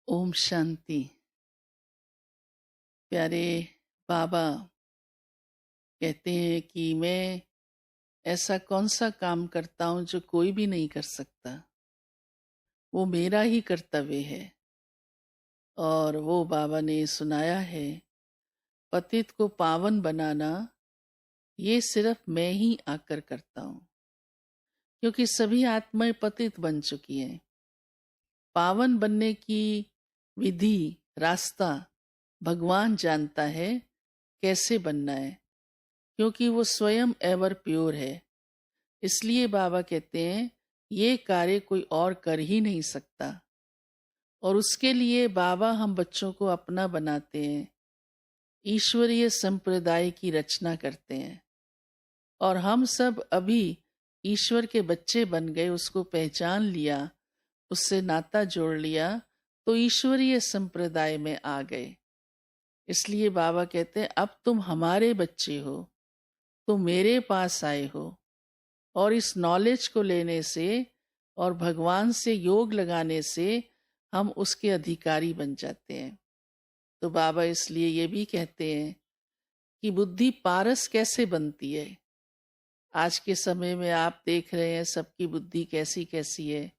ओम शांति। प्यारे बाबा कहते हैं कि मैं ऐसा कौन सा काम करता हूं जो कोई भी नहीं कर सकता, वो मेरा ही कर्तव्य है। और वो बाबा ने सुनाया है, पतित को पावन बनाना ये सिर्फ मैं ही आकर करता हूं, क्योंकि सभी आत्माएं पतित बन चुकी हैं। पावन बनने की विधि, रास्ता भगवान जानता है कैसे बनना है, क्योंकि वो स्वयं एवर प्योर है। इसलिए बाबा कहते हैं ये कार्य कोई और कर ही नहीं सकता, और उसके लिए बाबा हम बच्चों को अपना बनाते हैं, ईश्वरीय संप्रदाय की रचना करते हैं। और हम सब अभी ईश्वर के बच्चे बन गए, उसको पहचान लिया, उससे नाता जोड़ लिया, तो ईश्वरीय संप्रदाय में आ गए। इसलिए बाबा कहते हैं अब तुम हमारे बच्चे हो, तुम मेरे पास आए हो, और इस नॉलेज को लेने से और भगवान से योग लगाने से हम उसके अधिकारी बन जाते हैं। तो बाबा इसलिए ये भी कहते हैं कि बुद्धि पारस कैसे बनती है। आज के समय में आप देख रहे हैं सबकी बुद्धि कैसी कैसी है।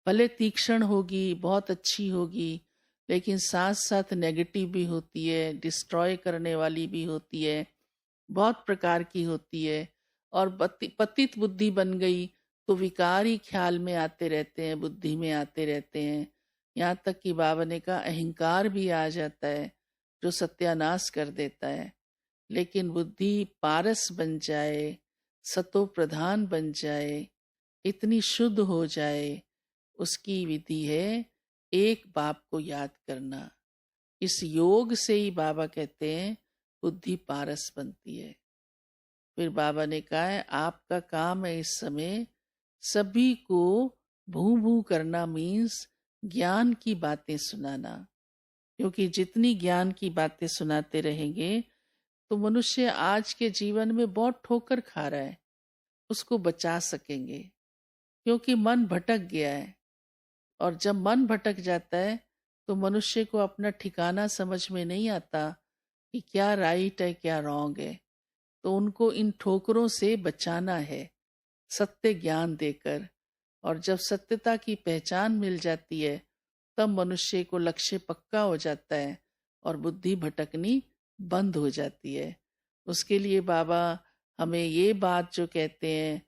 भले तीक्ष्ण होगी, बहुत अच्छी होगी, लेकिन साथ साथ नेगेटिव भी होती है, डिस्ट्रॉय करने वाली भी होती है, बहुत प्रकार की होती है। और पतित बुद्धि बन गई तो विकार ही ख्याल में आते रहते हैं, बुद्धि में आते रहते हैं। यहाँ तक कि बाबा ने कहा अहंकार भी आ जाता है, जो सत्यानाश कर देता है। लेकिन बुद्धि पारस बन जाए, सतो प्रधान बन जाए, इतनी शुद्ध हो जाए, उसकी विधि है एक बाप को याद करना। इस योग से ही बाबा कहते हैं बुद्धि पारस बनती है। फिर बाबा ने कहा है आपका काम है इस समय सभी को भू भू करना, मीन्स ज्ञान की बातें सुनाना। क्योंकि जितनी ज्ञान की बातें सुनाते रहेंगे तो मनुष्य आज के जीवन में बहुत ठोकर खा रहा है, उसको बचा सकेंगे। क्योंकि मन भटक गया है, और जब मन भटक जाता है तो मनुष्य को अपना ठिकाना समझ में नहीं आता कि क्या राइट है क्या रॉन्ग है। तो उनको इन ठोकरों से बचाना है सत्य ज्ञान देकर। और जब सत्यता की पहचान मिल जाती है तब मनुष्य को लक्ष्य पक्का हो जाता है और बुद्धि भटकनी बंद हो जाती है। उसके लिए बाबा हमें ये बात जो कहते हैं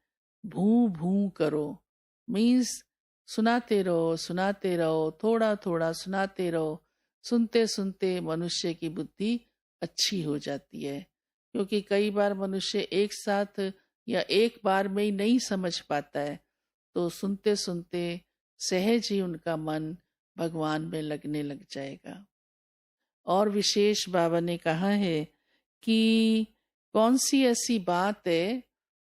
भू भू करो, मीन्स सुनाते रहो, थोड़ा थोड़ा सुनाते रहो। सुनते सुनते मनुष्य की बुद्धि अच्छी हो जाती है। क्योंकि कई बार मनुष्य एक साथ या एक बार में ही नहीं समझ पाता है, तो सुनते सुनते सहज ही उनका मन भगवान में लगने लग जाएगा। और विशेष बाबा ने कहा है कि कौन सी ऐसी बात है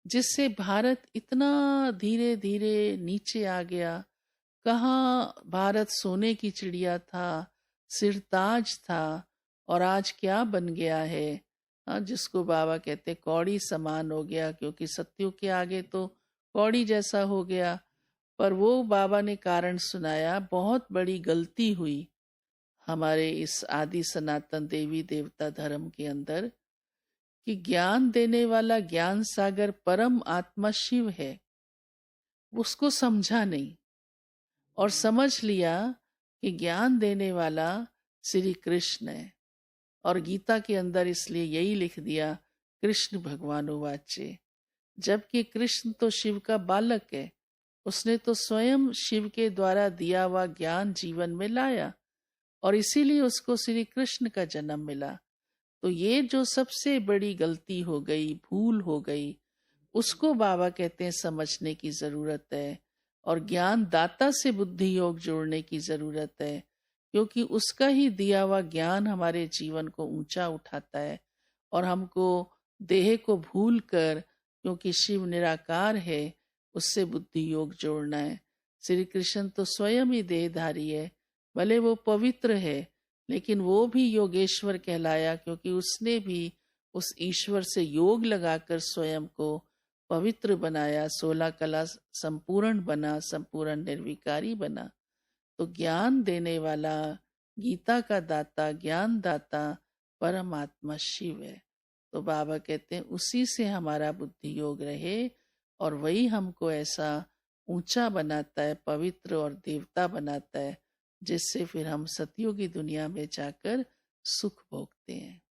जिससे भारत इतना धीरे धीरे नीचे आ गया। कहाँ भारत सोने की चिड़िया था, सिरताज था, और आज क्या बन गया है। हाँ, जिसको बाबा कहते कौड़ी समान हो गया, क्योंकि सत्यों के आगे तो कौड़ी जैसा हो गया। पर वो बाबा ने कारण सुनाया, बहुत बड़ी गलती हुई हमारे इस आदि सनातन देवी देवता धर्म के अंदर, कि ज्ञान देने वाला ज्ञान सागर परम आत्मा शिव है, उसको समझा नहीं, और समझ लिया कि ज्ञान देने वाला श्री कृष्ण है। और गीता के अंदर इसलिए यही लिख दिया कृष्ण भगवानुवाच्य, जबकि कृष्ण तो शिव का बालक है। उसने तो स्वयं शिव के द्वारा दिया हुआ ज्ञान जीवन में लाया, और इसीलिए उसको श्री कृष्ण का जन्म मिला। तो ये जो सबसे बड़ी गलती हो गई, भूल हो गई, उसको बाबा कहते हैं समझने की जरूरत है, और ज्ञान दाता से बुद्धि योग जोड़ने की जरूरत है। क्योंकि उसका ही दिया हुआ ज्ञान हमारे जीवन को ऊंचा उठाता है, और हमको देह को भूल कर, क्योंकि शिव निराकार है, उससे बुद्धि योग जोड़ना है। श्री कृष्ण तो स्वयं ही देहधारी है, भले वो पवित्र है, लेकिन वो भी योगेश्वर कहलाया, क्योंकि उसने भी उस ईश्वर से योग लगाकर स्वयं को पवित्र बनाया, 16 कला संपूर्ण बना, संपूर्ण निर्विकारी बना। तो ज्ञान देने वाला गीता का दाता, ज्ञान दाता परमात्मा शिव है। तो बाबा कहते हैं उसी से हमारा बुद्धि योग रहे और वही हमको ऐसा ऊंचा बनाता है, पवित्र और देवता बनाता है, जिससे फिर हम सतयुगी दुनिया में जाकर सुख भोगते हैं।